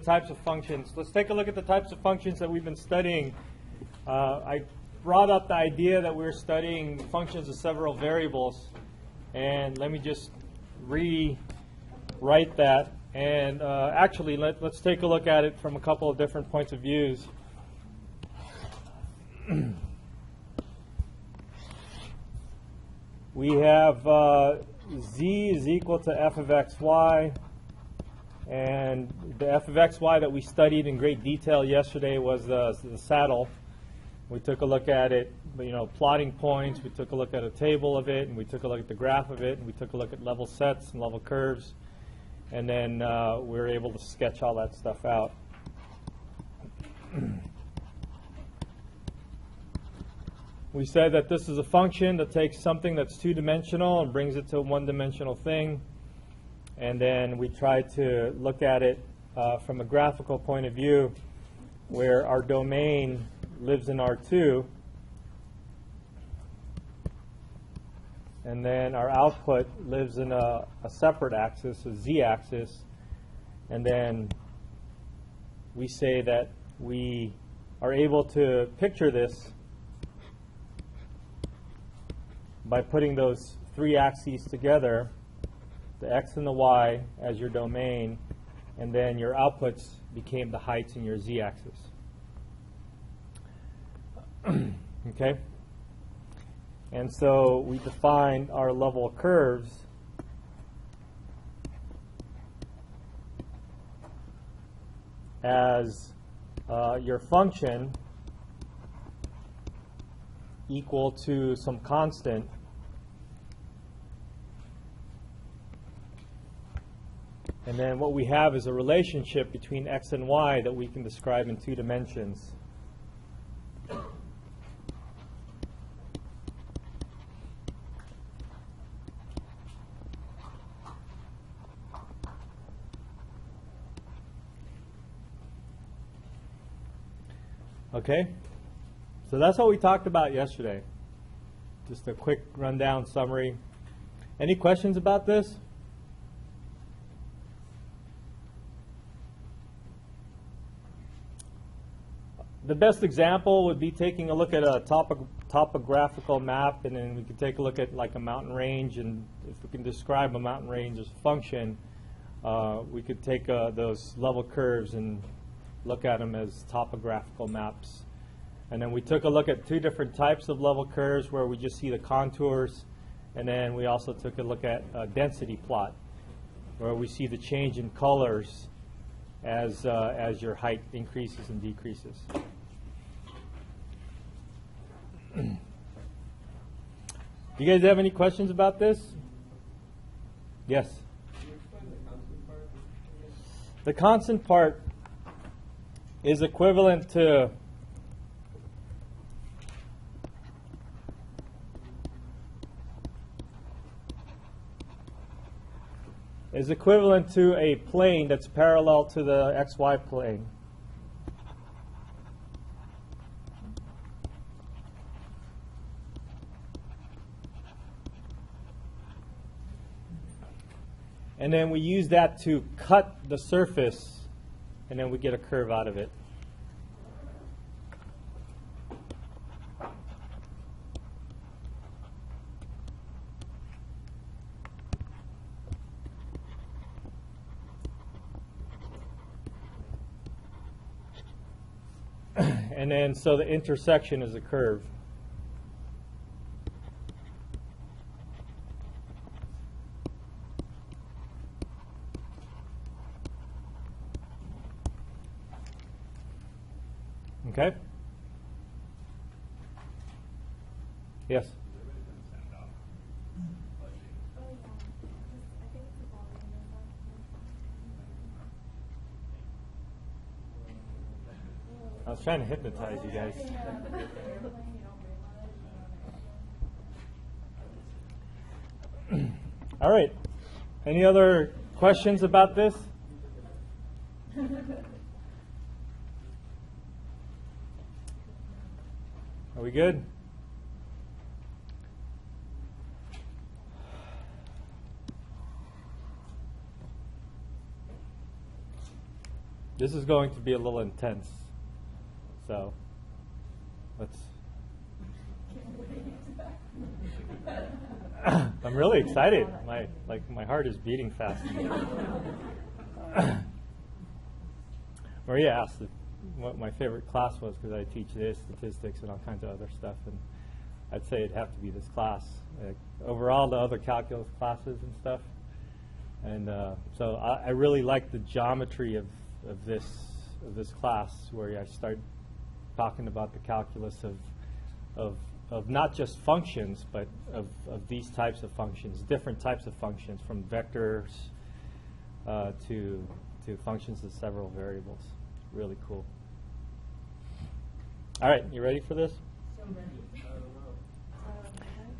types of functions. Let's take a look at the types of functions that we've been studying. I brought up the idea that we're studying functions of several variables, and let me just rewrite that. And actually, let's take a look at it from a couple of different points of views. We have z is equal to f of xy, and the f of xy that we studied in great detail yesterday was the saddle. We took a look at it, plotting points, we took a look at a table of it, and we took a look at the graph of it, and we took a look at level sets and level curves, and then we were able to sketch all that stuff out. We said that this is a function that takes something that's two-dimensional and brings it to a one-dimensional thing. And then we try to look at it from a graphical point of view where our domain lives in R2. And then our output lives in a separate axis, a z-axis. And then we say that we are able to picture this by putting those three axes together, the x and the y as your domain, and then your outputs became the heights in your z-axis. Okay? And so we defined our level curves as your function equal to some constant and then what we have is a relationship between x and y that we can describe in two dimensions. Okay? So that's what we talked about yesterday. Just a quick rundown summary. Any questions about this? The best example would be taking a look at a topographical map, and then we could take a look at like a mountain range, and if we can describe a mountain range as a function, we could take those level curves and look at them as topographical maps. And then we took a look at two different types of level curves where we just see the contours, and then we also took a look at a density plot where we see the change in colors as your height increases and decreases. Do you guys have any questions about this? Yes? Can you explain the constant part? The constant part is equivalent to a plane that's parallel to the xy plane. And then we use that to cut the surface, and then we get a curve out of it. And then so the intersection is a curve. Okay? Yes? I was trying to hypnotize you guys. All right. Any other questions about this? Are we good? This is going to be a little intense. So let's. I'm really excited. My heart is beating fast. Maria asked what my favorite class was because I teach this, statistics, and all kinds of other stuff, and I'd say it'd have to be this class. Over all the other calculus classes and stuff, and so I really like the geometry of this class, where I start talking about the calculus of not just functions, but of these types of functions, different types of functions, from vectors to functions of several variables. Really cool. All right, you ready for this?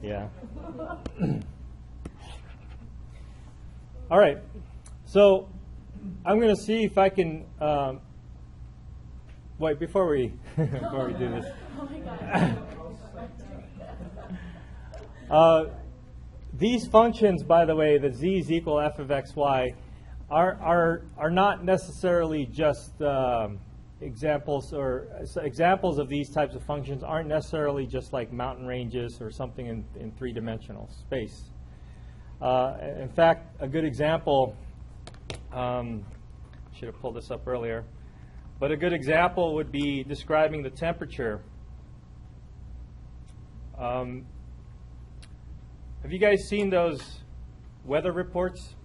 Yeah. All right. So I'm going to see if I can. Wait, before we do this. These functions, by the way, the z is equal f of x, y, are not necessarily just examples, or examples of these types of functions aren't necessarily just like mountain ranges or something in three-dimensional space. In fact, a good example, should have pulled this up earlier, but a good example would be describing the temperature. Have you guys seen those weather reports?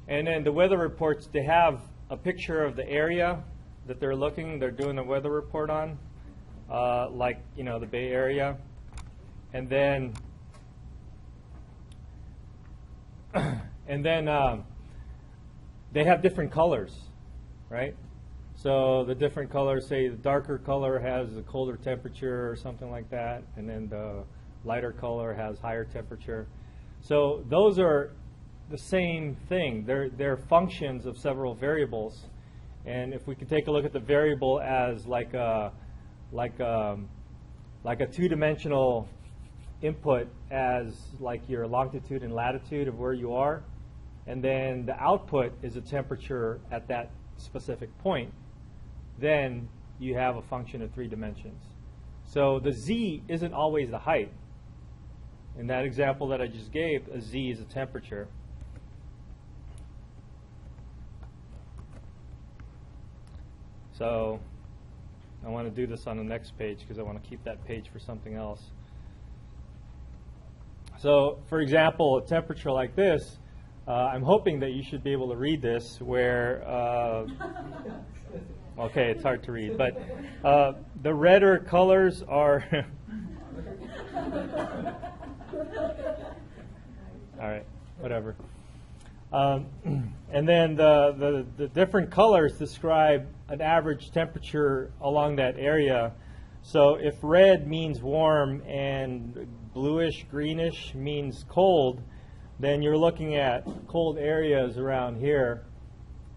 And then the weather reports, they have a picture of the area that they're doing a weather report on, like, the Bay Area. And then they have different colors, right? So the different colors, say the darker color has a colder temperature or something like that, and then the lighter color has higher temperature. So those are the same thing. They're functions of several variables. And if we could take a look at the variable as like a two-dimensional input, as like your longitude and latitude of where you are, and then the output is a temperature at that specific point, then you have a function of 3 dimensions. So the z isn't always the height. In that example that I just gave, a z is a temperature. So I want to do this on the next page because I want to keep that page for something else. So for example, a temperature like this, I'm hoping that you should be able to read this where, okay, it's hard to read, but the redder colors are, all right, whatever. And then the different colors describe an average temperature along that area. So if red means warm and bluish, greenish means cold, then you're looking at cold areas around here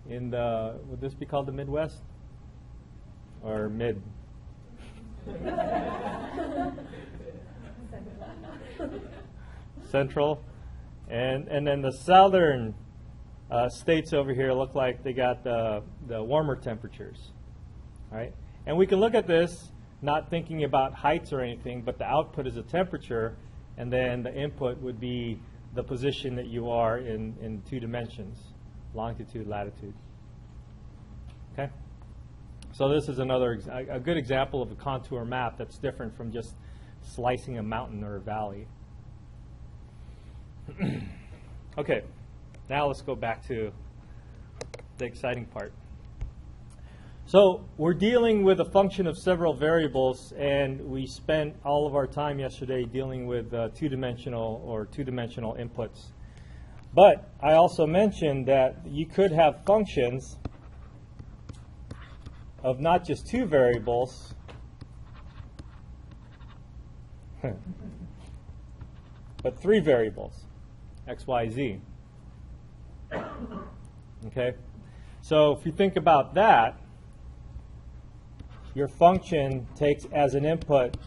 in the, would this be called the Midwest? Or mid? Central. And then the southern states over here look like they got the warmer temperatures. All right? And we can look at this not thinking about heights or anything, but the output is a temperature, and then the input would be the position that you are in 2 dimensions, longitude, latitude. Okay? So this is a good example of a contour map that's different from just slicing a mountain or a valley. Okay, now let's go back to the exciting part. So we're dealing with a function of several variables, and we spent all of our time yesterday dealing with two-dimensional inputs. But I also mentioned that you could have functions of not just 2 variables, but 3 variables, x, y, z. Okay? So if you think about that, your function takes as an input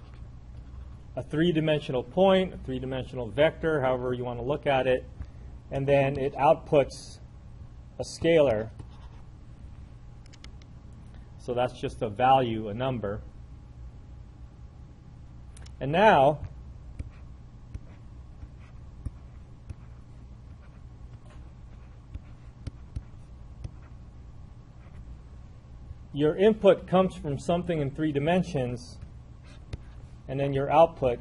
a 3-dimensional point, a 3-dimensional vector, however you want to look at it, and then it outputs a scalar So that's just a value, a number. And now, your input comes from something in 3 dimensions, and then your output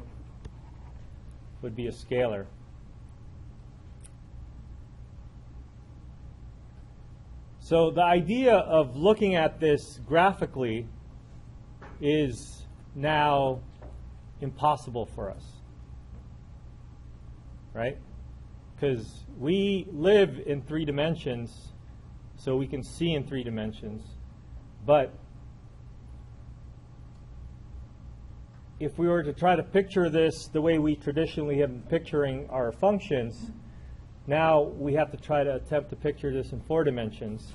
would be a scalar. So the idea of looking at this graphically is now impossible for us, right? Because we live in 3 dimensions, so we can see in 3 dimensions. But if we were to try to picture this the way we traditionally have been picturing our functions, now we have to try to attempt to picture this in 4 dimensions.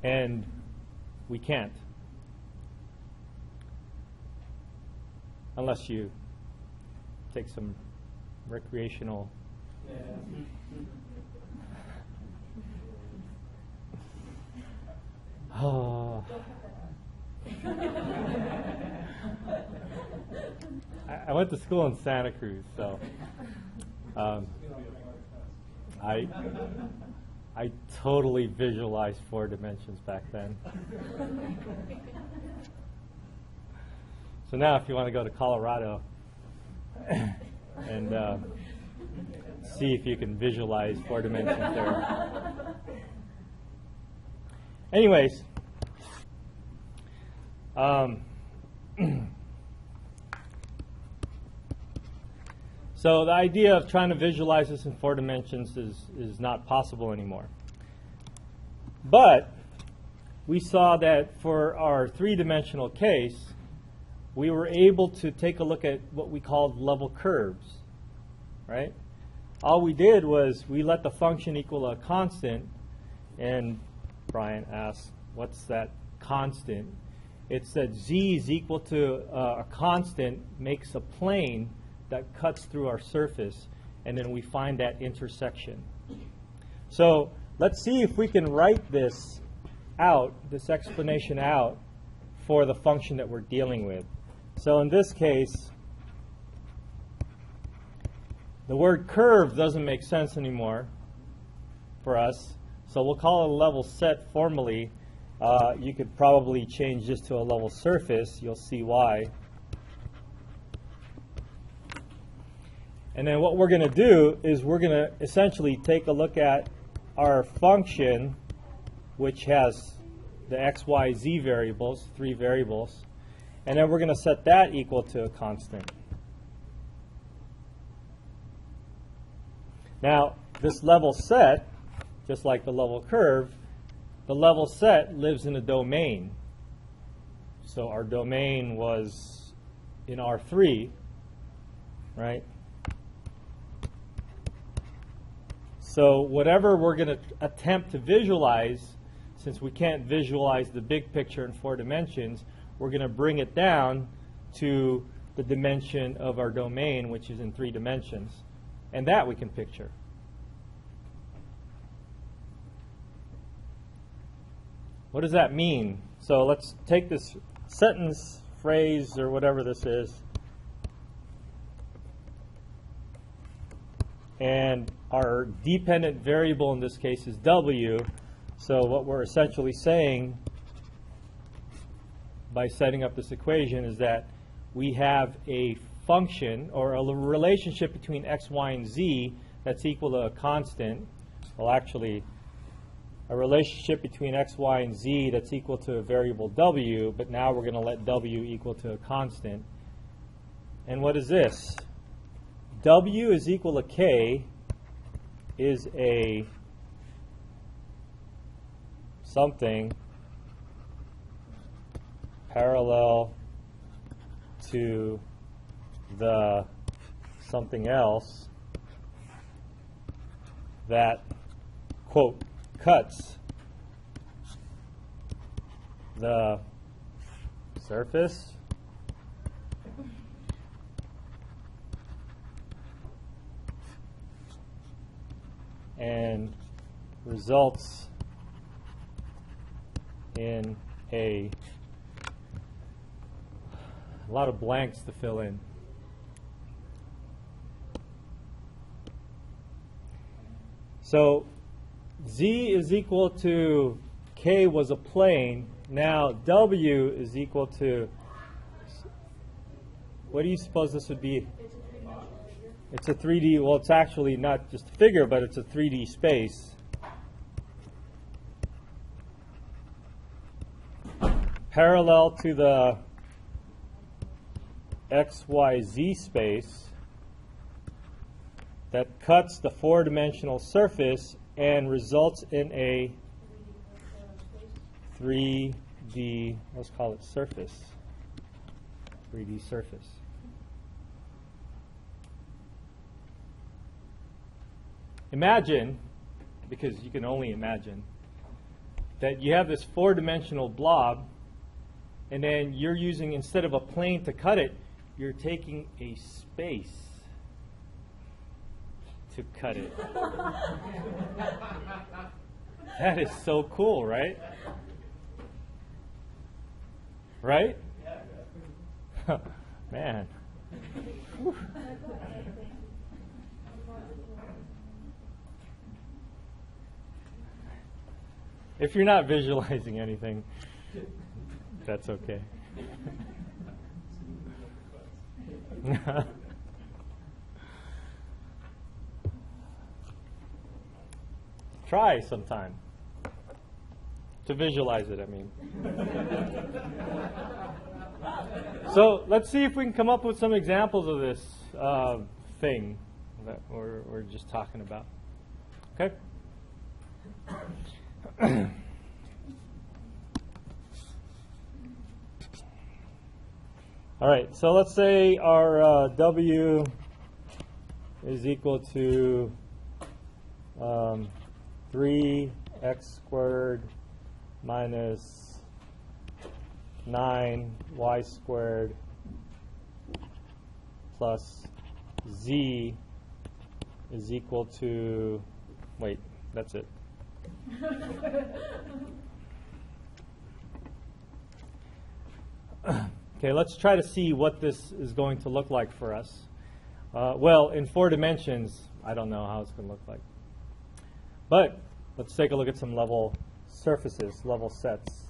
And we can't. Unless you take some recreational. Oh. I went to school in Santa Cruz, so I totally visualized 4 dimensions back then. So now if you want to go to Colorado and see if you can visualize 4 dimensions there. Anyways, so the idea of trying to visualize this in 4 dimensions is not possible anymore. But we saw that for our 3-dimensional case, we were able to take a look at what we called level curves, right? All we did was we let the function equal a constant, and Brian asked, what's that constant? It's that z is equal to a constant makes a plane that cuts through our surface, and then we find that intersection. So let's see if we can write this out, this explanation out, for the function that we're dealing with. So in this case, the word curve doesn't make sense anymore for us, so we'll call it a level set formally. You could probably change this to a level surface. You'll see why. And then what we're going to do is we're going to essentially take a look at our function, which has the x, y, z variables, 3 variables, and then we're going to set that equal to a constant. Now, this level set, just like the level curve, the level set lives in a domain. So our domain was in R3, right? So whatever we're going to attempt to visualize, since we can't visualize the big picture in 4 dimensions, we're going to bring it down to the dimension of our domain, which is in 3 dimensions. And that we can picture. What does that mean? So let's take this sentence, phrase, or whatever this is, and our dependent variable in this case is w. So what we're essentially saying by setting up this equation is that we have a function or a relationship between x, y, and z that's equal to a constant. Well, actually, a relationship between x, y, and z that's equal to a variable w, but now we're going to let w equal to a constant. And what is this? W is equal to k is a something parallel to the something else that, quote, cuts the surface and results in a lot of blanks to fill in. So Z is equal to K was a plane. Now W is equal to, what do you suppose this would be? It's a 3D, well, it's actually not just a figure, but it's a 3D space. Parallel to the XYZ space that cuts the four-dimensional surface and results in a 3D, let's call it surface. 3D surface. Imagine, because you can only imagine, that you have this four-dimensional blob, and then you're using, instead of a plane to cut it, you're taking a space to cut it. That is so cool, right? Right? Man. Whew. If you're not visualizing anything, that's okay. Try sometime to visualize it, I mean. So let's see if we can come up with some examples of this thing that we're just talking about. Okay? All right, so let's say our W is equal to 3x squared minus 9y squared plus z is equal to, wait, that's it. Okay, let's try to see what this is going to look like for us. Well, in 4 dimensions, I don't know how it's going to look like. But let's take a look at some level surfaces, level sets.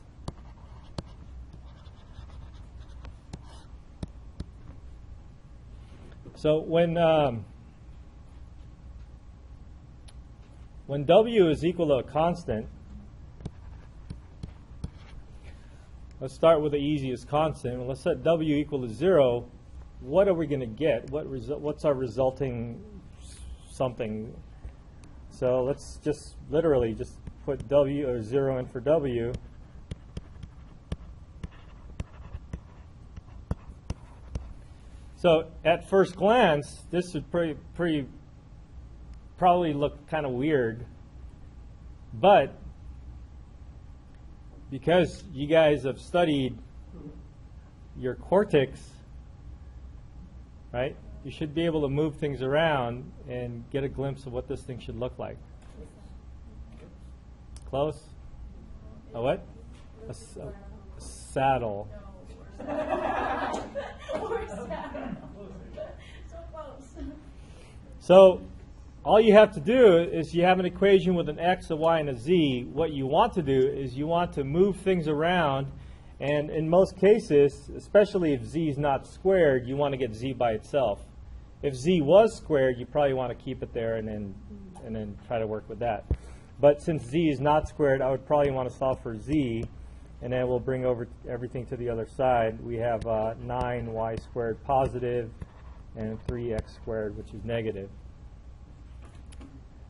So when W is equal to a constant, let's start with the easiest constant. Let's set W equal to 0. What are we going to get? What's our resulting something? So let's just literally just put W or 0 in for W. So at first glance, this would probably look kind of weird, but because you guys have studied your cortex, right, you should be able to move things around and get a glimpse of what this thing should look like. Close? A what? A saddle. So all you have to do is you have an equation with an x, a y, and a z. What you want to do is you want to move things around, and in most cases, especially if z is not squared, you want to get z by itself. If z was squared, you probably want to keep it there and then try to work with that. But since z is not squared, I would probably want to solve for z, and then we'll bring over everything to the other side. We have 9y squared positive and 3x squared, which is negative.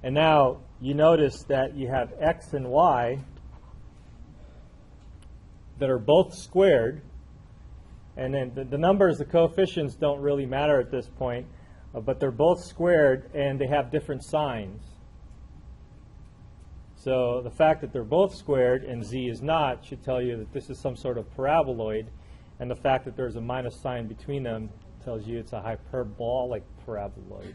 And now you notice that you have x and y that are both squared, and then the numbers, the coefficients don't really matter at this point, but they're both squared and they have different signs. So the fact that they're both squared and z is not should tell you that this is some sort of paraboloid, and the fact that there's a minus sign between them tells you it's a hyperbolic paraboloid.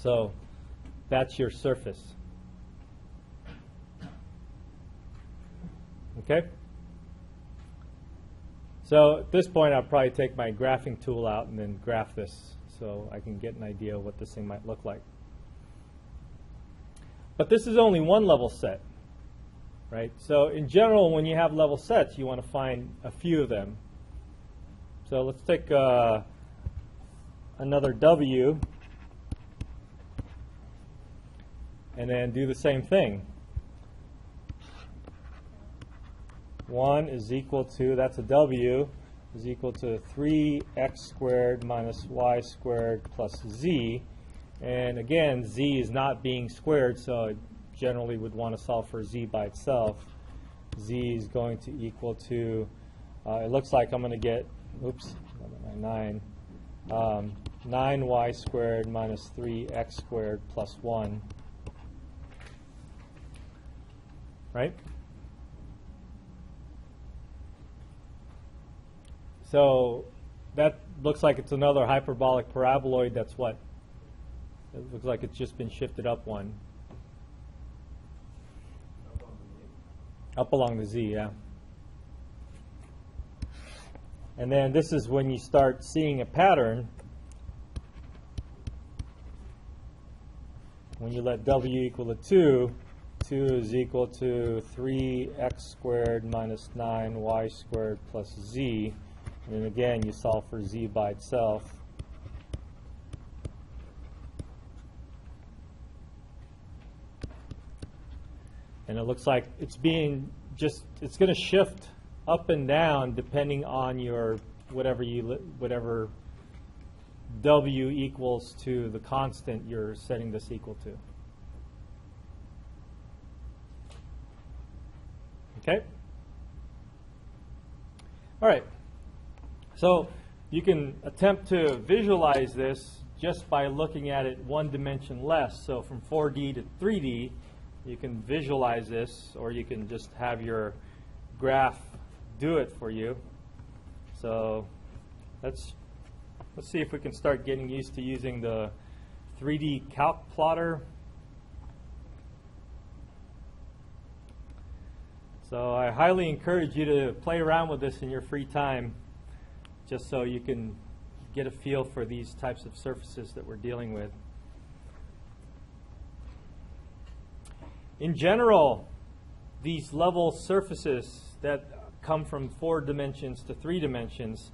So that's your surface. Okay? So at this point, I'll probably take my graphing tool out and then graph this so I can get an idea of what this thing might look like. But this is only one level set, right? So in general, when you have level sets, you want to find a few of them. So let's take another W and then do the same thing. 1 is equal to, that's a W, is equal to 3x squared minus y squared plus z. And again, z is not being squared, so I generally would want to solve for z by itself. Z is going to equal to, it looks like I'm going to get, oops, 9, 9y squared minus 3x squared plus 1. Right? So that looks like it's another hyperbolic paraboloid. That's what? It looks like it's just been shifted up one. Up along the z, yeah. And then this is when you start seeing a pattern. When you let w equal to 2, 2 is equal to 3x squared minus 9y squared plus z. And then again, you solve for z by itself. And it looks like it's being just, it's going to shift up and down depending on your whatever w equals to the constant you're setting this equal to. Okay? All right. So you can attempt to visualize this just by looking at it one dimension less. So from 4D to 3D, you can visualize this, or you can just have your graph do it for you. So let's see if we can start getting used to using the 3D calc plotter. So I highly encourage you to play around with this in your free time, just so you can get a feel for these types of surfaces that we're dealing with. In general, these level surfaces that come from 4 dimensions to 3 dimensions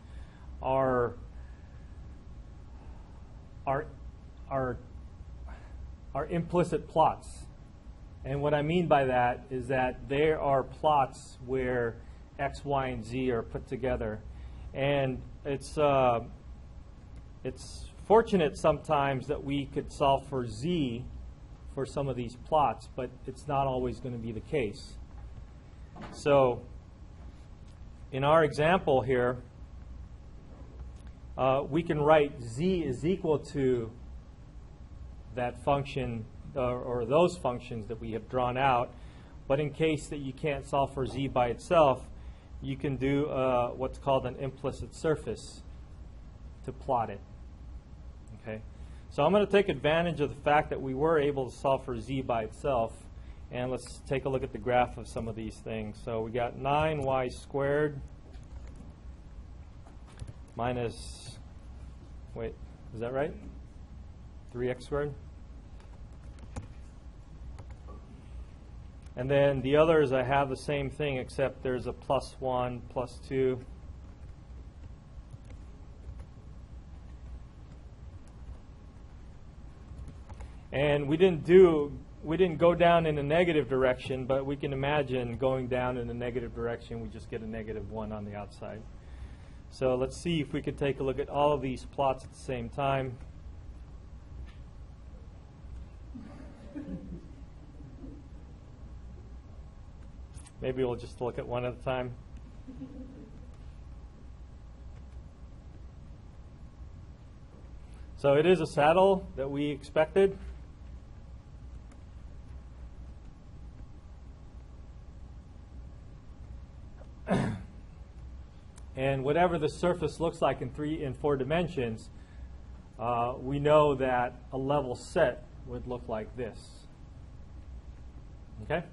are implicit plots. And what I mean by that is that there are plots where x, y, and z are put together. And it's fortunate sometimes that we could solve for z for some of these plots, but it's not always going to be the case. So in our example here, we can write z is equal to that function or those functions that we have drawn out. But in case that you can't solve for z by itself, you can do what's called an implicit surface to plot it. Okay. So I'm going to take advantage of the fact that we were able to solve for z by itself, and let's take a look at the graph of some of these things. So we got 9y squared minus, wait, is that right? 3x squared? And then the others, I have the same thing, except there's a plus 1, plus 2. And we didn't go down in the negative direction, but we can imagine going down in the negative direction, we just get a negative 1 on the outside. So let's see if we could take a look at all of these plots at the same time. Maybe we'll just look at one at a time. So it is a saddle that we expected. And whatever the surface looks like in 4 dimensions, we know that a level set would look like this. Okay?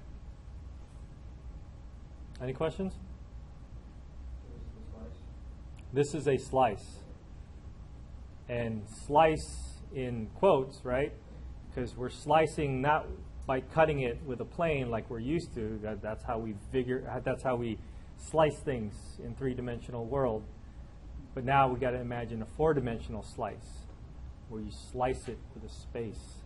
Any questions? This is a slice. And slice in quotes, right? Because we're slicing not by cutting it with a plane like we're used to. That's how we slice things in three-dimensional world. But now we got to imagine a four-dimensional slice where you slice it with a space.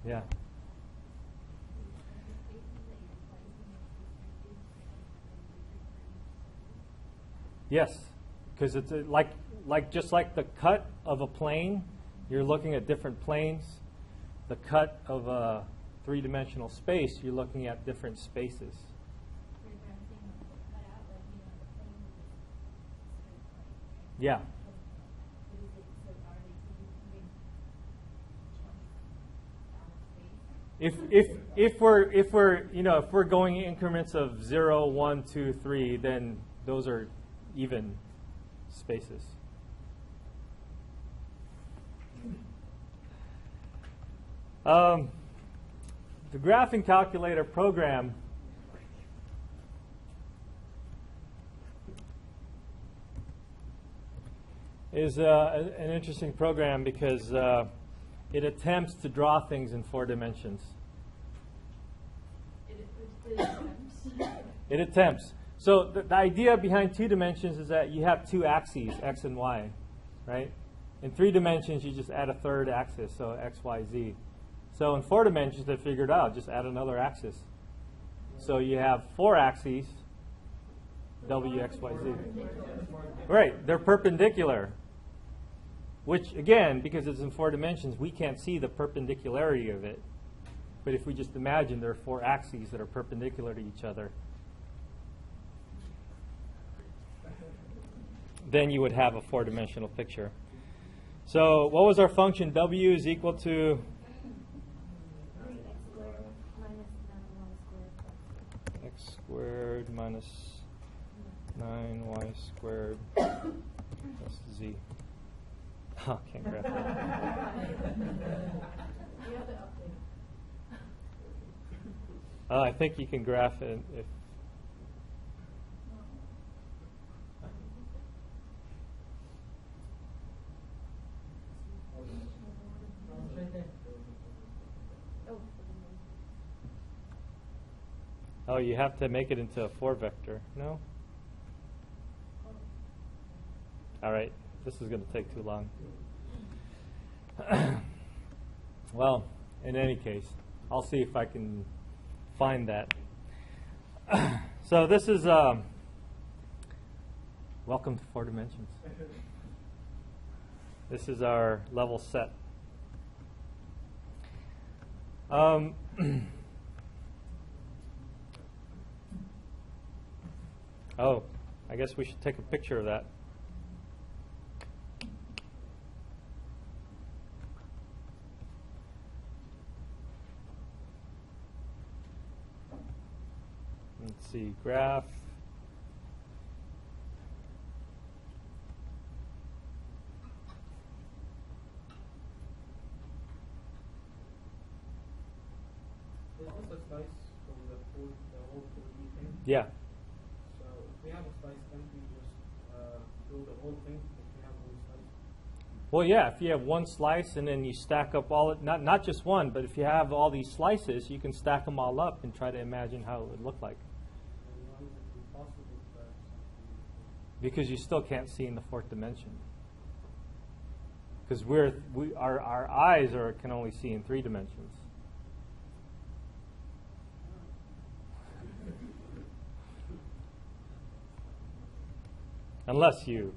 Yeah. Yes, because it's just like the cut of a plane, you're looking at different planes. The cut of a three-dimensional space, you're looking at different spaces. Yeah. If we're going in increments of 0, 1, 2, 3, then those are even spaces. The graphing calculator program is an interesting program because it attempts to draw things in 4 dimensions. It attempts. So the idea behind 2 dimensions is that you have 2 axes, x and y, right? In 3 dimensions, you just add a third axis, so x, y, z. So in 4 dimensions, they figured out, just add another axis. So you have 4 axes, w, x, y, z. Right, they're perpendicular. Which, again, because it's in 4 dimensions, we can't see the perpendicularity of it. But if we just imagine there are 4 axes that are perpendicular to each other, then you would have a 4-dimensional picture. So what was our function? W is equal to x squared minus 9y squared plus z. Oh, can't graph that. I think you can graph it if. Oh, you have to make it into a 4 vector. No? All right. This is going to take too long. Well, in any case, I'll see if I can find that. So this is welcome to 4 dimensions. This is our level set. Oh, I guess we should take a picture of that. Let's see, graph. There's also a slice from the whole 4D thing. Yeah. So if we have a slice, then we just do the whole thing if we have one slice. Well, yeah, if you have one slice and then you stack up all not just one, but if you have all these slices, you can stack them all up and try to imagine how it would look like. And why is it impossible to have something? Because you still can't see in the 4th dimension. Because our eyes can only see in 3 dimensions. Unless you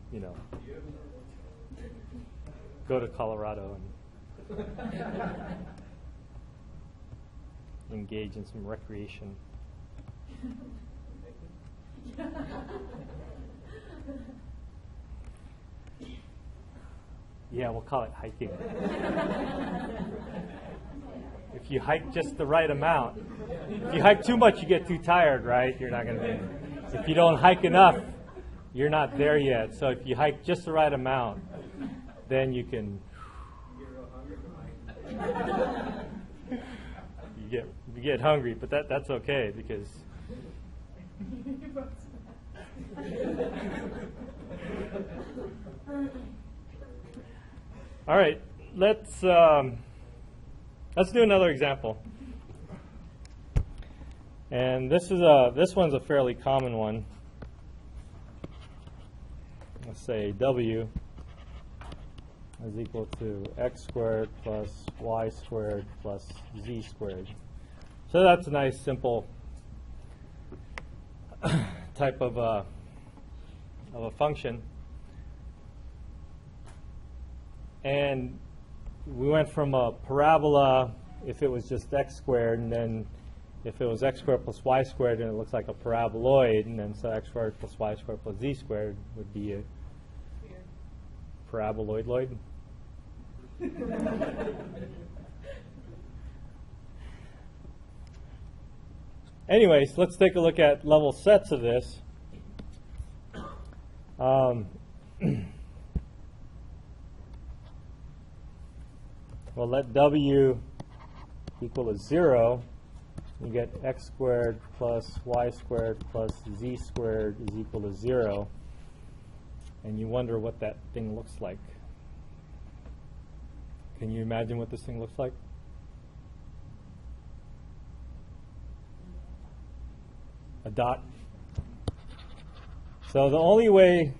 go to Colorado and engage in some recreation. Yeah, we'll call it hiking. If you hike just the right amount, if you hike too much, you get too tired, right? You're not going to be. If you don't hike enough, You're not there yet. So if you hike just the right amount, then you can. You get hungry, but that's okay because. All right, let's do another example. And this one's a fairly common one. Let's say W is equal to x squared plus y squared plus z squared. So that's a nice simple type of a function. And we went from a parabola if it was just x squared, and then if it was x squared plus y squared, and it looks like a paraboloid, and then so x squared plus y squared plus z squared would be a paraboloid. Anyways, let's take a look at level sets of this. Well, let W equal to 0. You get x squared plus y squared plus z squared is equal to 0. And you wonder what that thing looks like. Can you imagine what this thing looks like? A dot. So the only way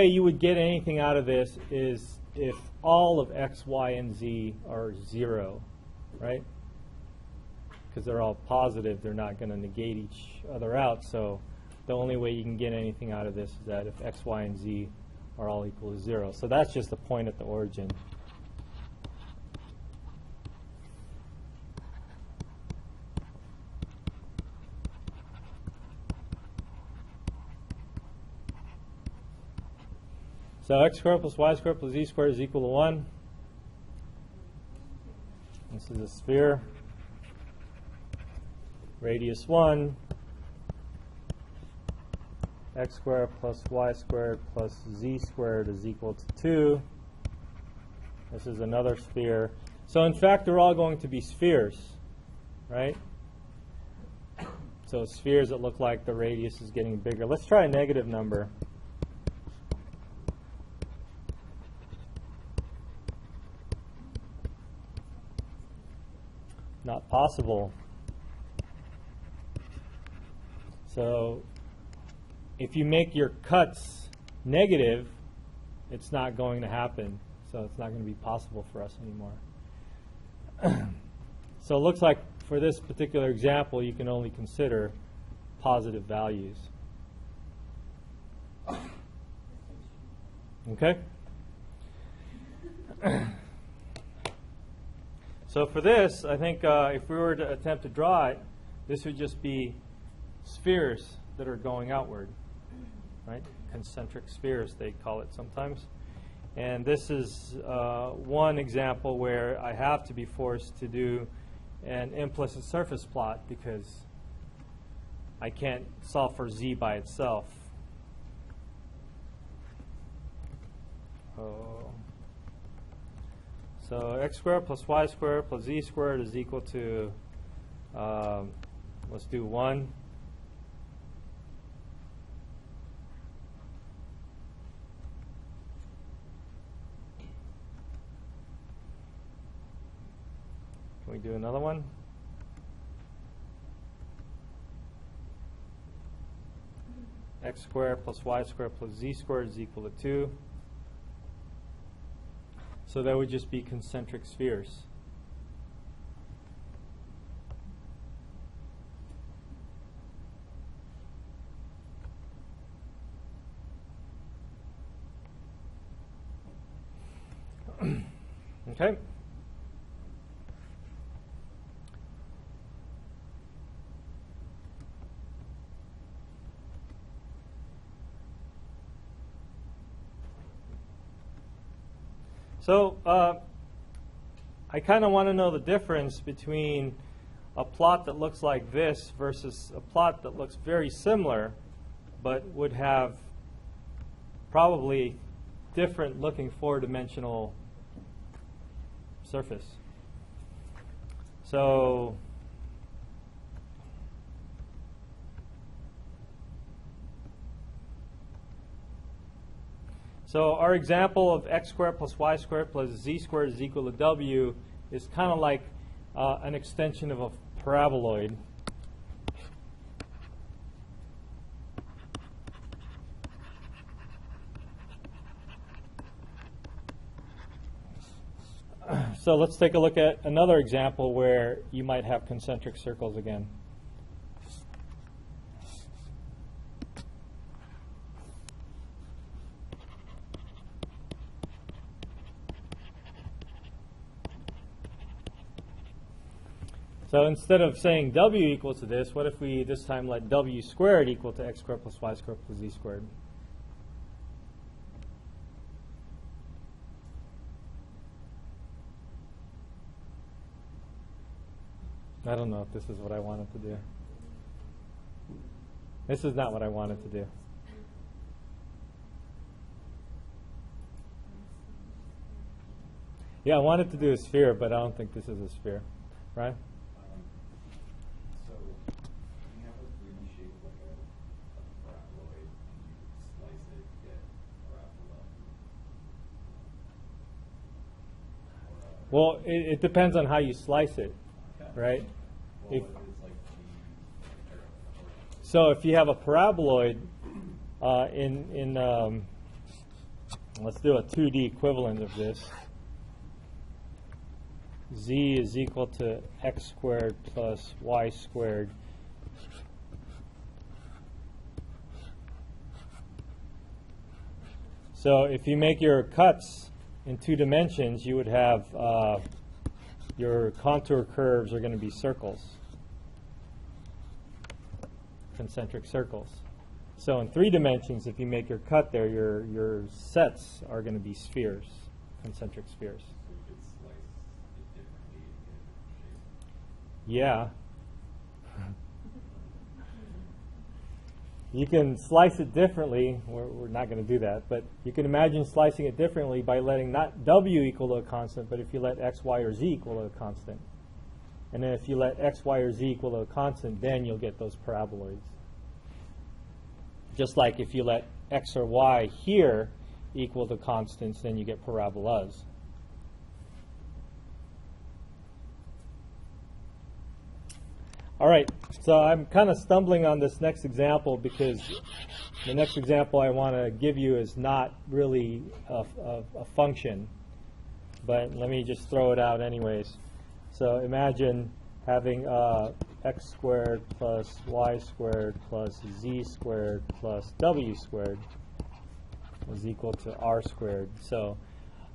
you would get anything out of this is if all of x, y, and z are 0, right? Because they're all positive, they're not going to negate each other out. So the only way you can get anything out of this is that if x, y, and z are all equal to 0. So that's just the point at the origin. So x squared plus y squared plus z squared is equal to 1. This is a sphere. Radius 1. X squared plus y squared plus z squared is equal to 2. This is another sphere. So in fact, they're all going to be spheres, right? So spheres that look like the radius is getting bigger. Let's try a negative number. Not possible. So if you make your cuts negative, it's not going to happen. So it's not going to be possible for us anymore. So it looks like for this particular example, you can only consider positive values. Okay? So for this, I think if we were to attempt to draw it, this would just be spheres that are going outward, right? Concentric spheres, they call it sometimes. And this is one example where I have to be forced to do an implicit surface plot because I can't solve for z by itself. So x squared plus y squared plus z squared is equal to, let's do 1. Can we do another one? X squared plus y squared plus z squared is equal to 2. So that would just be concentric spheres. Okay. So I kind of want to know the difference between a plot that looks like this versus a plot that looks very similar but would have probably different looking four-dimensional surface. So our example of x squared plus y squared plus z squared is equal to w is kind of like an extension of a paraboloid. So let's take a look at another example where you might have concentric circles again. So instead of saying w equals to this, what if we this time let w squared equal to x squared plus y squared plus z squared? I don't know if this is what I wanted to do. This is not what I wanted to do. Yeah, I wanted to do a sphere, but I don't think this is a sphere. Right? So you have a 3D shape like a paraboloid, and you slice it to get a parabola. Well, it depends on how you slice it, right? Well, If, what if it's like so if you have a paraboloid let's do a 2D equivalent of this. Z is equal to x squared plus y squared. So if you make your cuts in 2 dimensions, you would have your contour curves are going to be circles, concentric circles. So in 3 dimensions, if you make your cut there, your sets are going to be spheres, concentric spheres. So you could slice it differently and get a different shape. Yeah. You can slice it differently. We're not going to do that, but you can imagine slicing it differently by letting not w equal to a constant, but if you let x, y, or z equal to a constant. And then if you let x, y, or z equal to a constant, then you'll get those paraboloids. Just like if you let x or y here equal to constants, then you get parabolas. All right, so I'm kind of stumbling on this next example because the next example I want to give you is not really a function, but let me just throw it out anyways. So imagine having x squared plus y squared plus z squared plus w squared is equal to r squared. So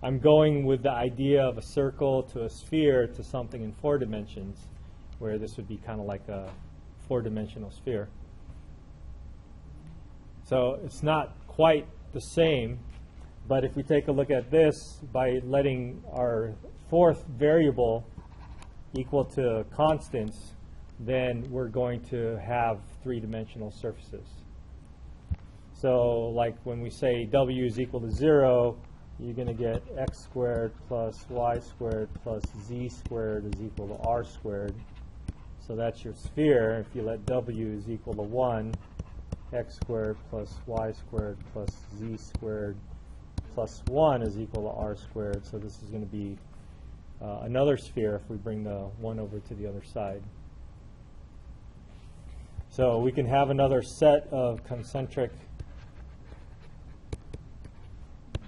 I'm going with the idea of a circle to a sphere to something in 4 dimensions, where this would be kind of like a 4-dimensional sphere. So it's not quite the same, but if we take a look at this, by letting our 4th variable equal to constants, then we're going to have 3-dimensional surfaces. So like when we say w is equal to 0, you're going to get x squared plus y squared plus z squared is equal to r squared. So that's your sphere. If you let w is equal to 1, x squared plus y squared plus z squared plus 1 is equal to r squared. So this is going to be another sphere if we bring the 1 over to the other side. So we can have another set of concentric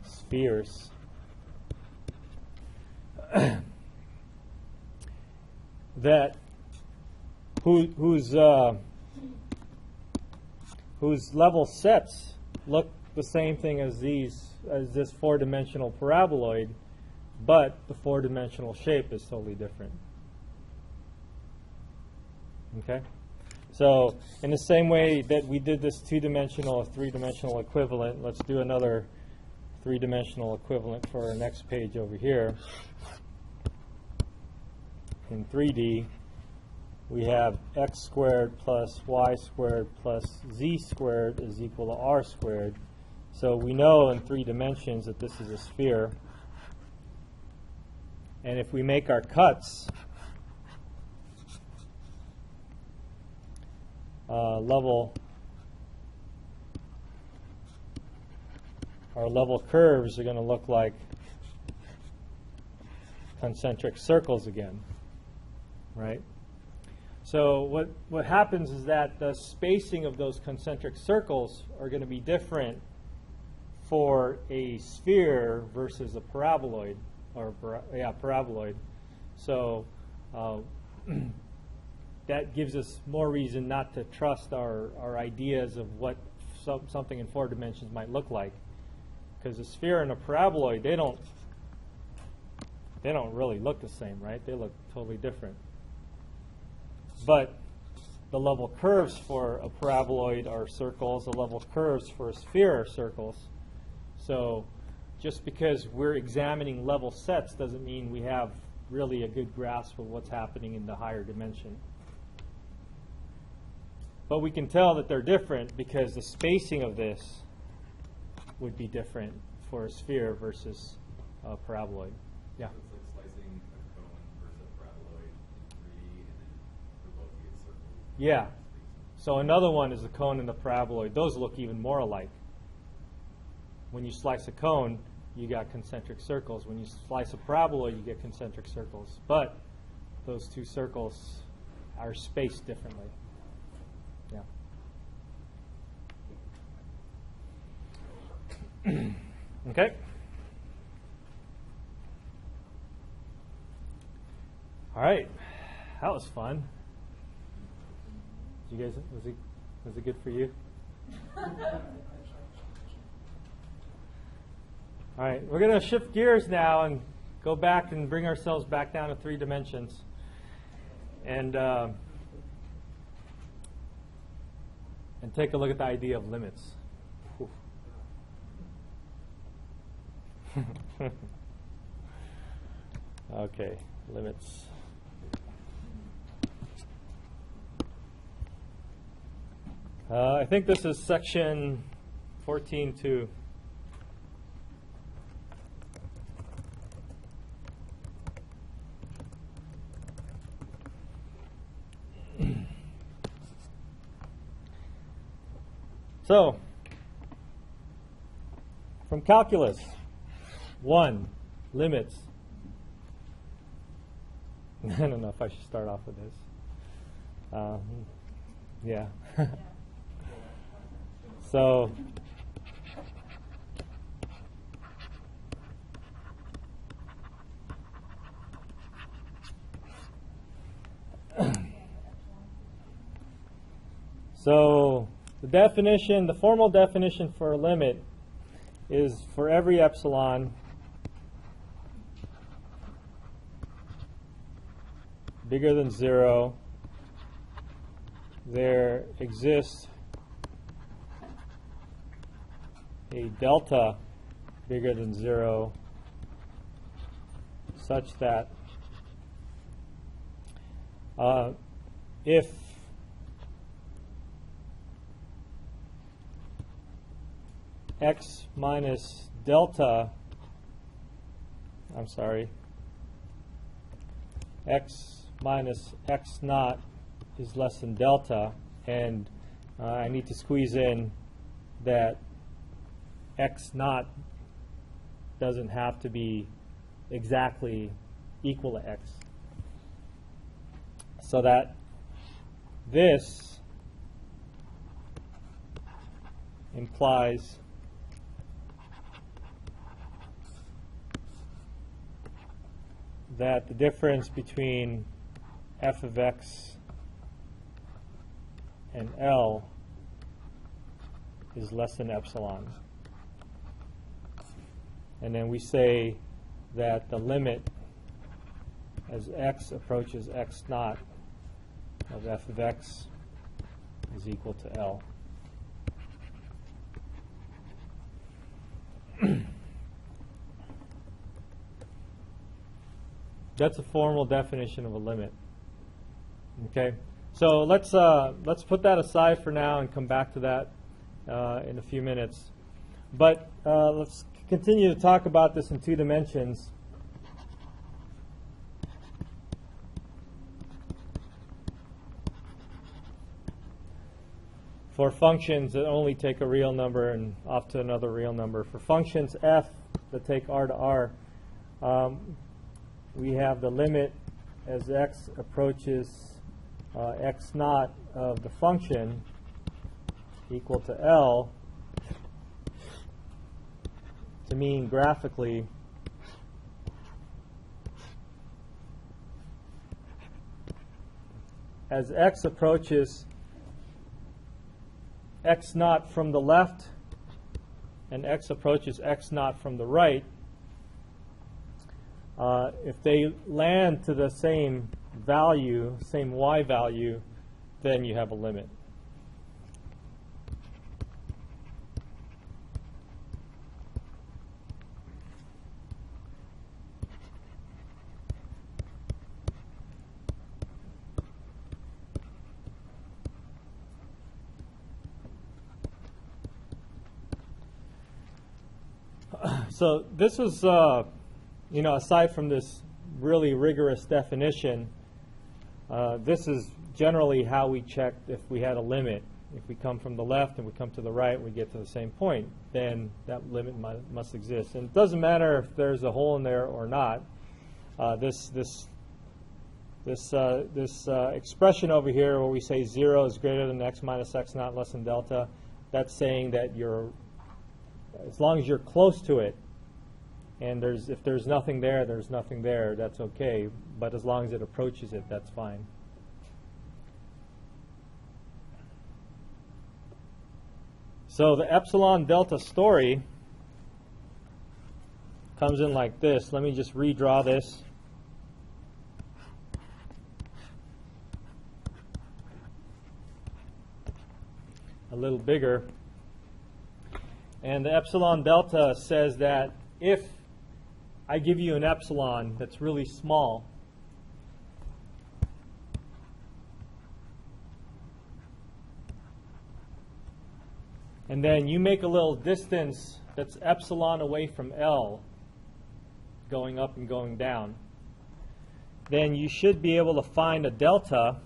spheres. that whose level sets look the same thing as this 4-dimensional paraboloid, but the 4-dimensional shape is totally different. Okay? So in the same way that we did this 2-dimensional, 3-dimensional equivalent, let's do another 3-dimensional equivalent for our next page over here. In 3D, we have x squared plus y squared plus z squared is equal to r squared. So we know in 3 dimensions that this is a sphere. And if we make our cuts our level curves are going to look like concentric circles again, right? So what happens is that the spacing of those concentric circles are going to be different for a sphere versus a paraboloid, or paraboloid. So that gives us more reason not to trust our ideas of what something in 4 dimensions might look like, because a sphere and a paraboloid, they don't really look the same, right? They look totally different. But the level curves for a paraboloid are circles, the level curves for a sphere are circles. So just because we're examining level sets doesn't mean we have really a good grasp of what's happening in the higher dimension. But we can tell that they're different because the spacing of this would be different for a sphere versus a paraboloid. Yeah? So it's like slicing a cone versus a paraboloid in 3D, and then for both you get circles. Yeah. So another one is the cone and the paraboloid. Those look even more alike. When you slice a cone, you got concentric circles. When you slice a paraboloid, you get concentric circles. But those 2 circles are spaced differently. Yeah. Okay. All right. That was fun. Did you guys, was it good for you? All right, we're going to shift gears now and go back and bring ourselves back down to 3 dimensions. And take a look at the idea of limits. Okay, limits. I think this is section 14.2. So, from calculus, 1, limits. I don't know if I should start off with this. Yeah. So, the definition, the formal definition for a limit is for every epsilon bigger than 0, there exists a delta bigger than 0 such that if x minus delta, x minus x naught is less than delta, and I need to squeeze in that x naught doesn't have to be exactly equal to x. So that this implies that the difference between f of x and L is less than epsilon. And then we say that the limit as x approaches x naught of f of x is equal to L. That's a formal definition of a limit. Okay, so let's put that aside for now and come back to that in a few minutes. But let's continue to talk about this in 2 dimensions. For functions that only take a real number and off to another real number. For functions f that take r to r, we have the limit as x approaches x naught of the function equal to L to mean graphically as x approaches x naught from the left and x approaches x naught from the right, if they land to the same value, same y value, then you have a limit. So this is, aside from this really rigorous definition, this is generally how we check if we had a limit. If we come from the left and we come to the right, we get to the same point, then that limit must exist. And it doesn't matter if there's a hole in there or not. This expression over here where we say 0 is greater than x minus x naught less than delta, that's saying that as long as you're close to it, and if there's nothing there, there's nothing there, that's okay. But as long as it approaches it, that's fine. So the epsilon delta story comes in like this. Let me just redraw this. A little bigger. And the epsilon delta says that if I give you an epsilon that's really small, and then you make a little distance that's epsilon away from L, going up and going down, then you should be able to find a delta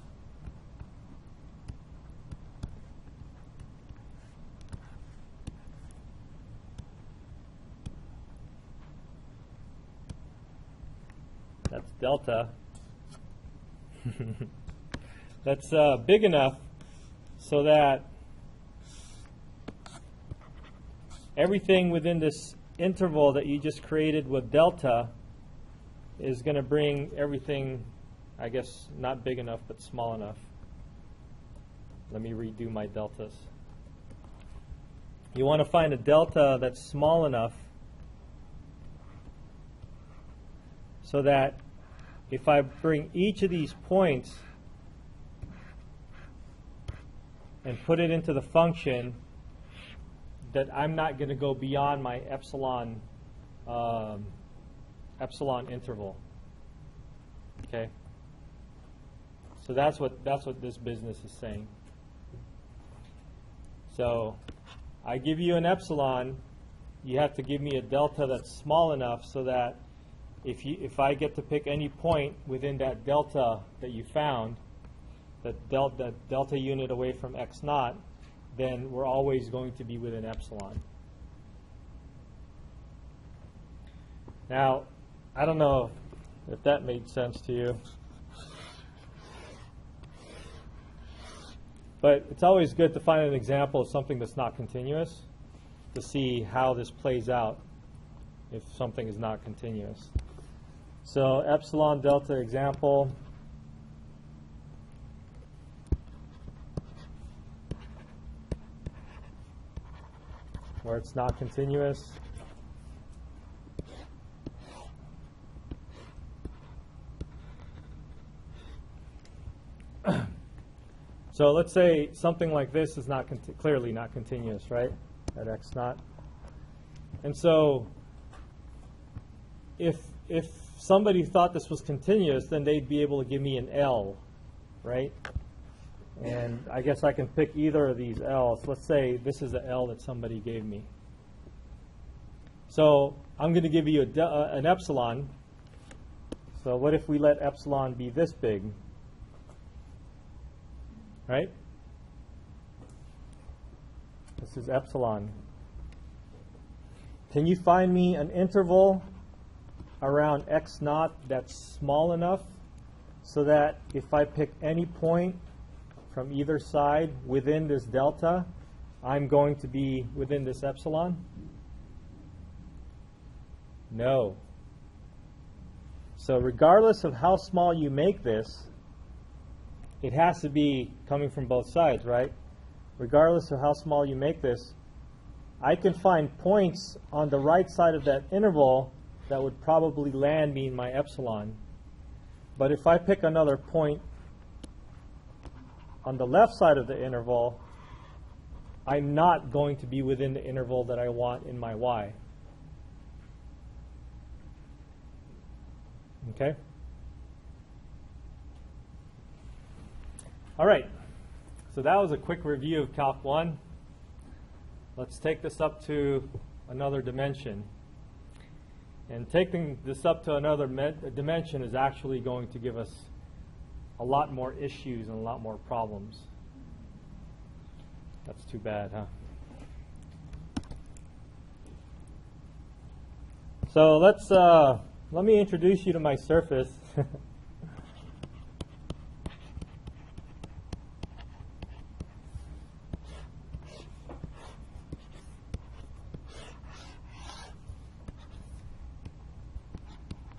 delta that's big enough so that everything within this interval that you just created with delta is going to bring everything, I guess, not big enough but small enough. Let me redo my deltas. You want to find a delta that's small enough so that if I bring each of these points and put it into the function, that I'm not going to go beyond my epsilon interval. Okay? So that's what this business is saying. So I give you an epsilon, you have to give me a delta that's small enough so that if I get to pick any point within that delta that you found, that delta unit away from x naught, then we're always going to be within epsilon. Now, I don't know if that made sense to you, but it's always good to find an example of something that's not continuous to see how this plays out if something is not continuous. So epsilon delta example. Where it's not continuous. So let's say something like this is not clearly not continuous, right? At x naught. And so if somebody thought this was continuous, then they'd be able to give me an L, right? And I guess I can pick either of these L's. Let's say this is the L that somebody gave me. So I'm going to give you an epsilon. So what if we let epsilon be this big? Right? This is epsilon. Can you find me an interval around x naught that's small enough so that if I pick any point from either side within this delta, I'm going to be within this epsilon? No. So regardless of how small you make this, it has to be coming from both sides, right? Regardless of how small you make this, I can find points on the right side of that interval that would probably land me in my epsilon. But if I pick another point on the left side of the interval, I'm not going to be within the interval that I want in my y. Okay? All right. So that was a quick review of Calc 1. Let's take this up to another dimension. And taking this up to another dimension is actually going to give us a lot more issues and a lot more problems. That's too bad, huh? So let me introduce you to my surface.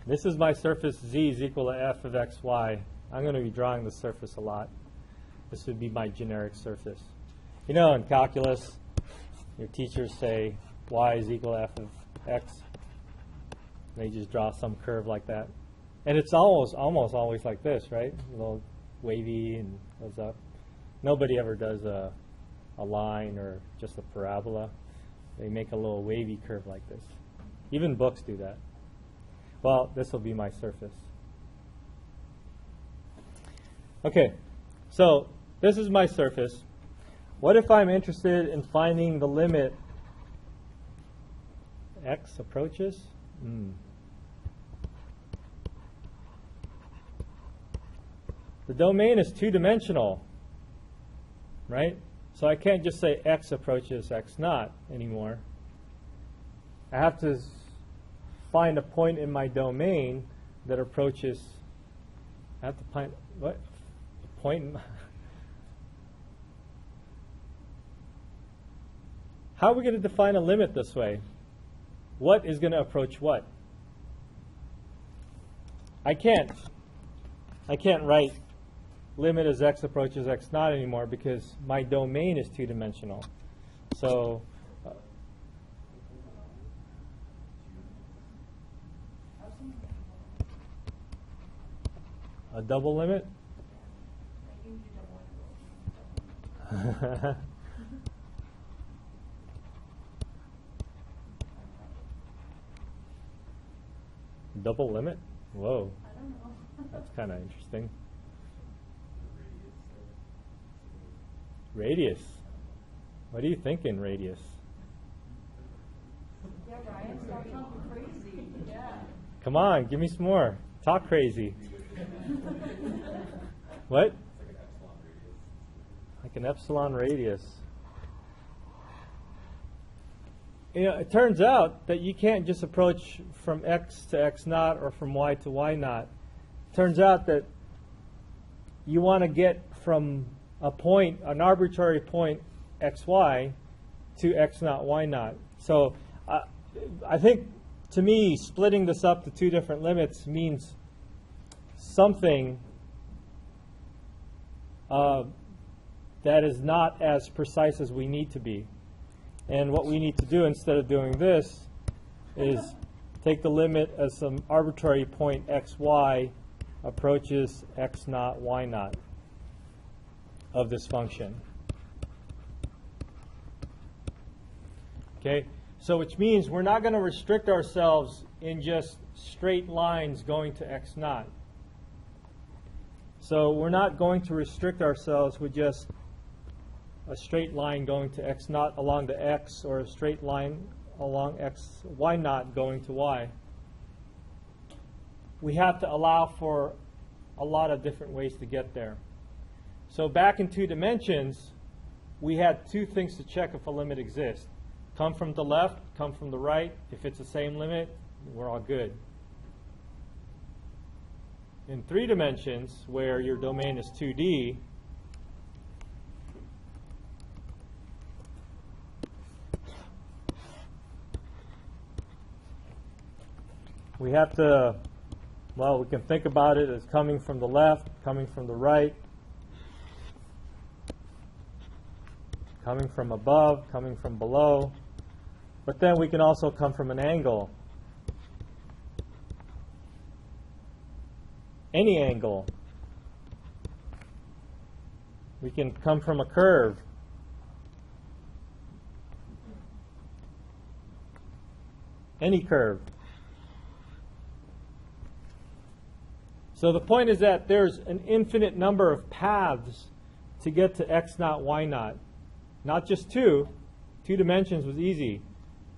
This is my surface z is equal to f of xy. I'm going to be drawing the surface a lot. This would be my generic surface. You know, in calculus, your teachers say y is equal to f of x. They just draw some curve like that. And it's almost always like this, right? A little wavy and goes up. Nobody ever does a line or just a parabola. They make a little wavy curve like this. Even books do that. Well, this will be my surface. Okay, so this is my surface. What if I'm interested in finding the limit x approaches? The domain is two-dimensional, right? So I can't just say x approaches x naught anymore. I have to find a point in my domain that approaches. I have to find what? A point in How are we going to define a limit this way? What is going to approach what? I can't write limit as x approaches x naught anymore because my domain is two-dimensional. So a double limit? Double limit? Whoa. I don't know. That's kind of interesting. Radius. What are you thinking, radius? Yeah, Ryan, stop talking crazy. Yeah. Come on, give me some more. Talk crazy. What? Like an epsilon radius. You know, it turns out that you can't just approach from x to x naught or from y to y naught. It turns out that you want to get from a point, an arbitrary point xy to x naught, y naught. So I think, to me, splitting this up to two different limits means something that is not as precise as we need to be. And what we need to do instead of doing this is take the limit as some arbitrary point xy approaches x naught, y naught of this function. Okay, so which means we're not going to restrict ourselves in just straight lines going to x naught. So we're not going to restrict ourselves with just a straight line going to x naught along the x, or a straight line along x, y naught going to y. We have to allow for a lot of different ways to get there. So back in 2 dimensions, we had 2 things to check if a limit exists. Come from the left, come from the right. If it's the same limit, we're all good. In 3 dimensions, where your domain is 2D, we have to, well, we can think about it as coming from the left, coming from the right, coming from above, coming from below. But then we can also come from an angle. Any angle. We can come from a curve. Any curve. So the point is that there's an infinite number of paths to get to x naught, y naught. Not just 2. 2 dimensions was easy.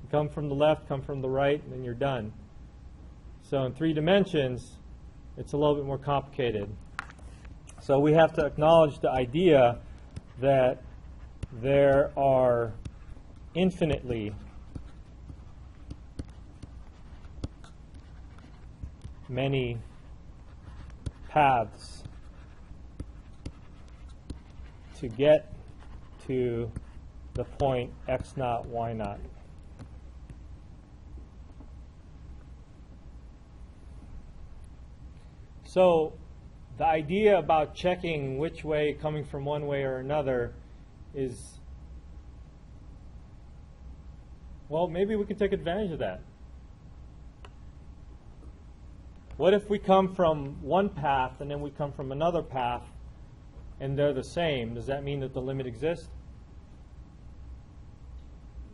You come from the left, come from the right, and then you're done. So in 3 dimensions, it's a little bit more complicated. So we have to acknowledge the idea that there are infinitely many paths to get to the point x naught, y naught. So the idea about checking which way, coming from one way or another, is, well, maybe we can take advantage of that. What if we come from one path and then we come from another path and they're the same? Does that mean that the limit exists?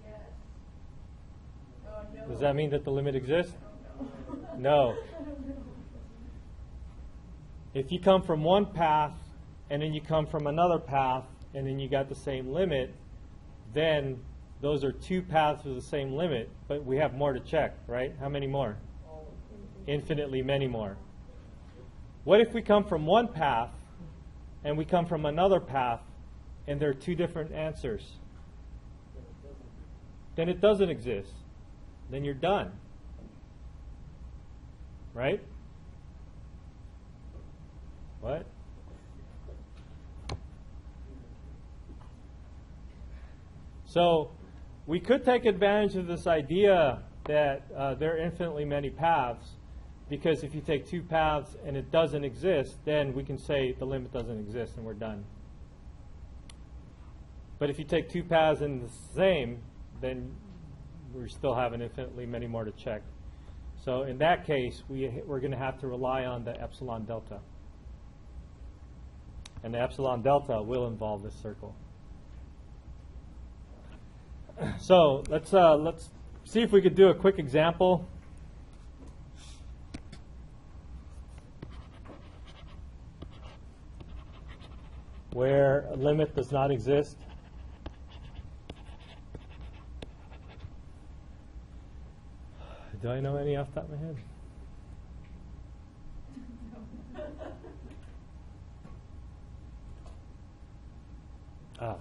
Yes. Oh, no. Does that mean that the limit exists? Oh, no. No. If you come from one path and then you come from another path and then you got the same limit, then those are 2 paths with the same limit, but we have more to check, right? How many more? Infinitely many more. What if we come from one path and we come from another path and there are 2 different answers? Then it doesn't exist. Then you're done. Right? What? So we could take advantage of this idea that there are infinitely many paths, because if you take 2 paths and it doesn't exist, then we can say the limit doesn't exist and we're done. But if you take 2 paths and the same, then we still have an infinitely many more to check. So in that case, we're going to have to rely on the epsilon delta. And the epsilon delta will involve this circle. So let's see if we could do a quick example. Where a limit does not exist. Do I know any off the top of my head? Oh.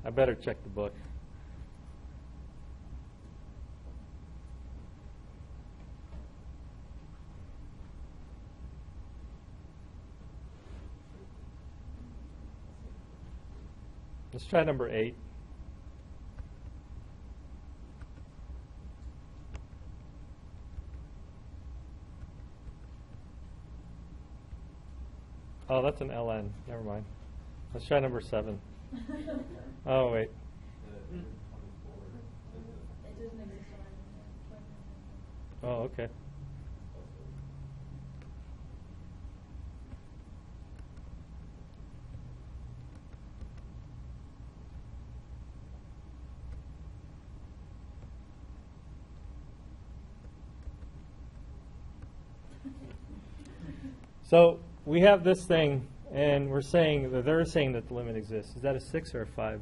I better check the book. Let's try number 8. Oh, that's an ln. Never mind. Let's try number 7. Oh, wait. Oh, okay. So we have this thing, and we're saying that they're saying that the limit exists. Is that a 6 or a 5?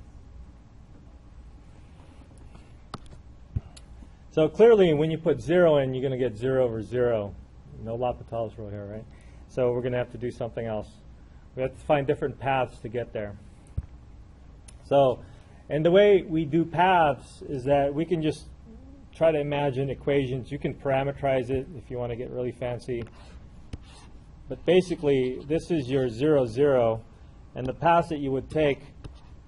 So clearly, when you put 0 in, you're going to get 0 over 0. No L'Hopital's rule here, right? So we're going to have to do something else. We have to find different paths to get there. So, and the way we do paths is that we can just try to imagine equations. You can parameterize it if you want to get really fancy. But basically, this is your 0, 0. And the paths that you would take,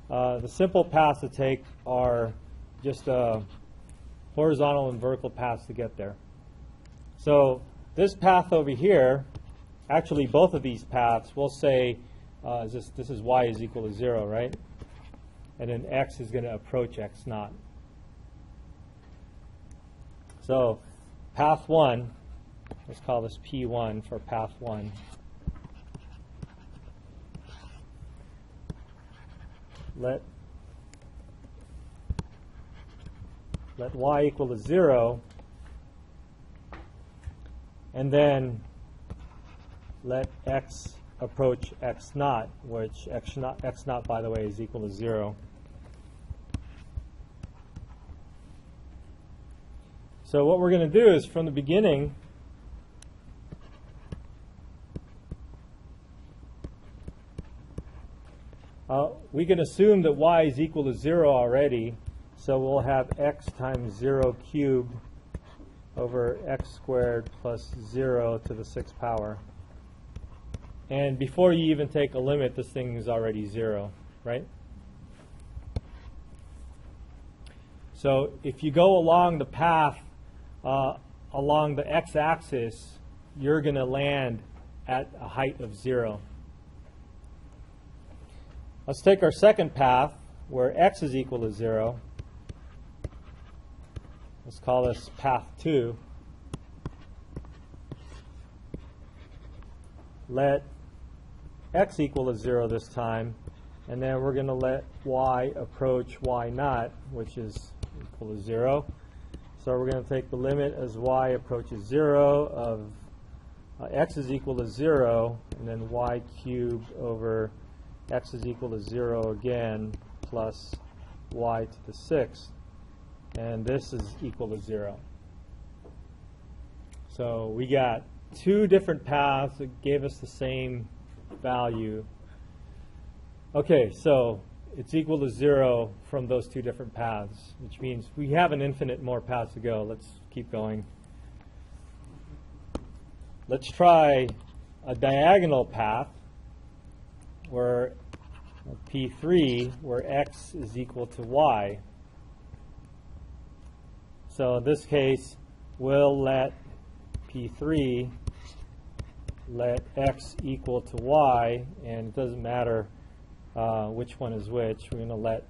the simple paths to take are just horizontal and vertical paths to get there. So this path over here, actually both of these paths, we'll say this is y is equal to 0, right? And then x is going to approach x naught. So path 1, let's call this P1 for path 1. Let y equal to 0, and then let x approach x naught, which x naught, by the way, is equal to 0. So what we're going to do is, from the beginning, we can assume that y is equal to 0 already. So we'll have x times 0 cubed over x squared plus 0 to the 6th power. And before you even take a limit, this thing is already 0, right? So if you go along the path along the x-axis, you're going to land at a height of 0. Let's take our second path, where x is equal to 0. Let's call this path 2. Let x equal to 0 this time, and then we're going to let y approach y naught, which is equal to 0. So we're going to take the limit as y approaches 0 of x is equal to 0, and then y cubed over x is equal to 0 again, plus y to the 6th. And this is equal to 0. So we got two different paths that gave us the same value. Okay, so it's equal to 0 from those two different paths, which means we have an infinite more paths to go. Let's keep going. Let's try a diagonal path where P3, where x is equal to y. So in this case, we'll let P3 let x equal to y, and it doesn't matter which one is which. We're going to let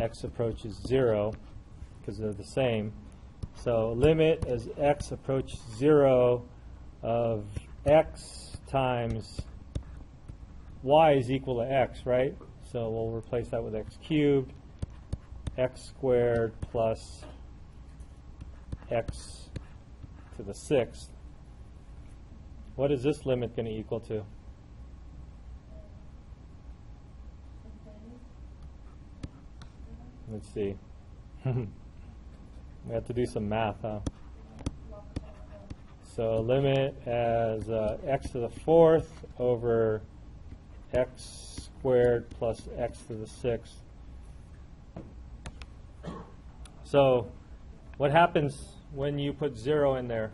x approaches 0 because they're the same. So limit as x approaches 0 of x times y is equal to x, right? So we'll replace that with x cubed, x squared plus x to the 6th. What is this limit going to equal to? Let's see. We have to do some math, huh? So limit as x to the 4th over x squared plus x to the 6th. So what happens when you put 0 in there?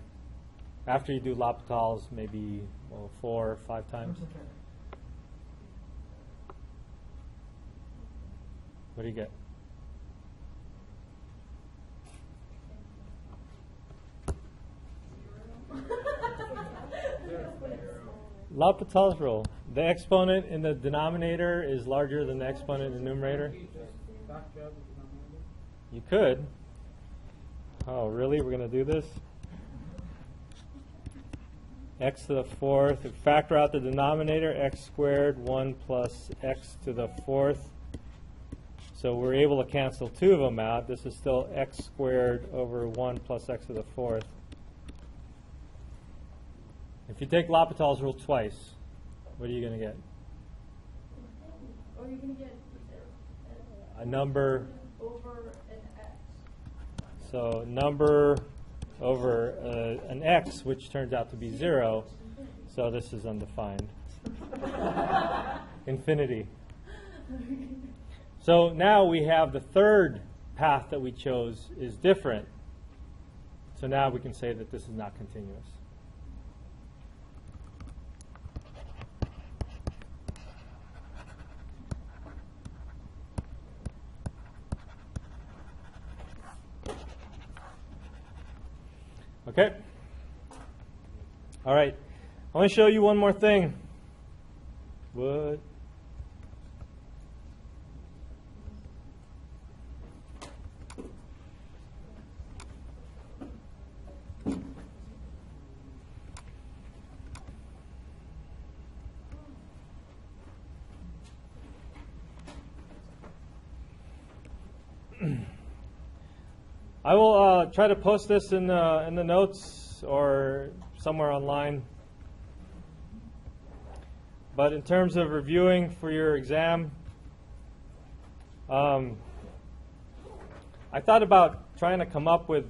After you do L'Hopital's, maybe 4 or 5 times? What do you get? L'Hopital's rule. The exponent in the denominator is larger than the exponent in the numerator. You could. Oh, really? We're going to do this? X to the fourth. Factor out the denominator, x squared, 1 plus x to the fourth. So we're able to cancel two of them out. This is still x squared over 1 plus x to the fourth. If you take L'Hopital's rule twice, what are you going to get? Or you're going to get A number. over an x. So number over an x, which turns out to be 0. So this is undefined. Infinity. So now we have the third path that we chose is different. So now we can say that this is not continuous. Okay? All right. I want to show you one more thing. What? I will try to post this in the notes or somewhere online. But in terms of reviewing for your exam, I thought about trying to come up with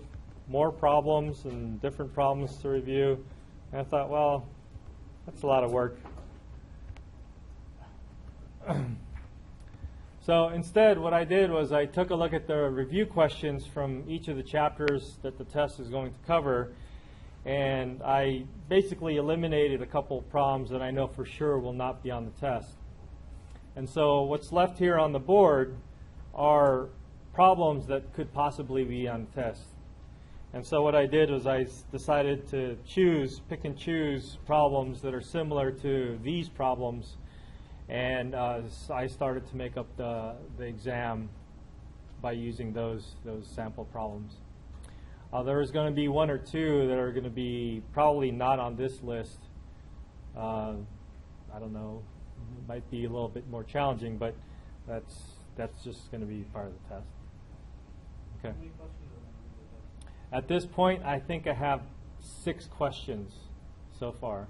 more problems and different problems to review. And I thought, well, that's a lot of work. So instead, what I did was I took a look at the review questions from each of the chapters that the test is going to cover, and I basically eliminated a couple of problems that I know for sure will not be on the test. And so what's left here on the board are problems that could possibly be on the test. And so what I did was I decided to pick and choose problems that are similar to these problems. And I started to make up the exam by using those sample problems. There is going to be one or two that are going to be probably not on this list. I don't know, it might be a little bit more challenging, but that's just going to be part of the test. Okay. At this point, I think I have 6 questions so far.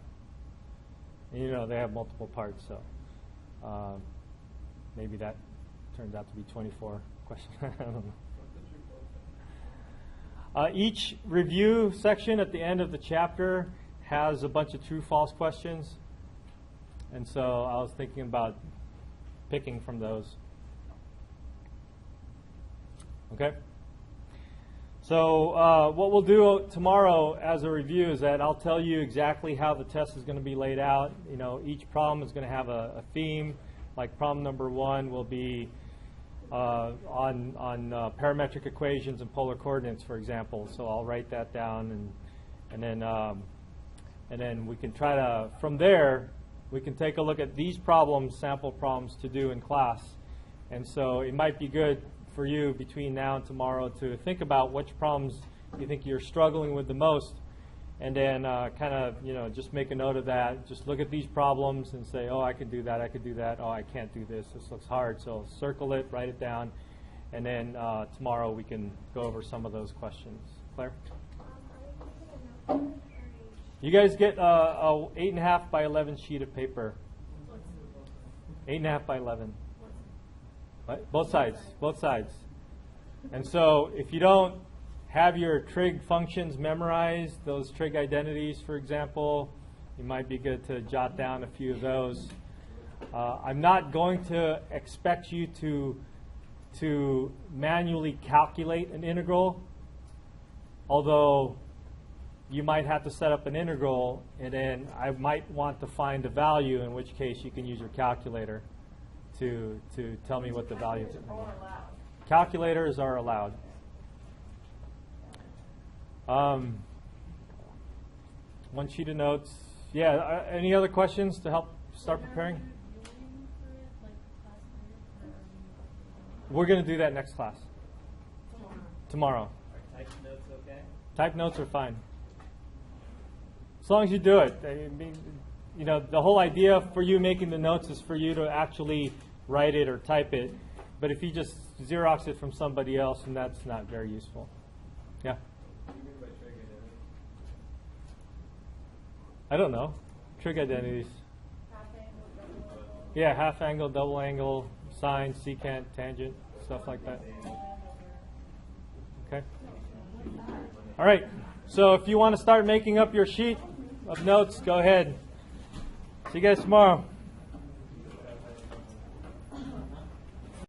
And, you know, they have multiple parts, so. Maybe that turns out to be 24 questions. I don't know. Each review section at the end of the chapter has a bunch of true-false questions. And so I was thinking about picking from those. Okay? So what we'll do tomorrow as a review is that I'll tell you exactly how the test is going to be laid out. You know, each problem is going to have a theme. Like problem number 1 will be on parametric equations and polar coordinates, for example. So I'll write that down, and then we can try to, from there, we can take a look at these problems, sample problems to do in class. And so it might be good for you between now and tomorrow to think about which problems you think you're struggling with the most, and then kind of, you know, just make a note of that. Just look at these problems and say, oh, I could do that, I could do that. Oh, I can't do this. This looks hard. So circle it, write it down, and then tomorrow we can go over some of those questions. Claire? You guys get a 8.5 by 11 sheet of paper. 8.5 by 11. What? Both sides, both sides. And so if you don't have your trig functions memorized, those trig identities, for example, it might be good to jot down a few of those. I'm not going to expect you to manually calculate an integral, although you might have to set up an integral, and then I might want to find a value, in which case you can use your calculator to tell me what the value is. Calculators are allowed. One sheet of notes. Yeah, any other questions to help start preparing? We're going to do that next class. Tomorrow. Type notes okay? Type notes are fine. As long as you do it. I mean, you know, the whole idea for you making the notes is for you to actually write it or type it. But if you just Xerox it from somebody else, then that's not very useful. Yeah? What do you mean by trig identity? I don't know. Trig identities. half angle, double angle. Yeah, half angle, double angle, sine, secant, tangent, stuff like that. Okay. All right. So if you want to start making up your sheet of notes, go ahead. See you guys tomorrow.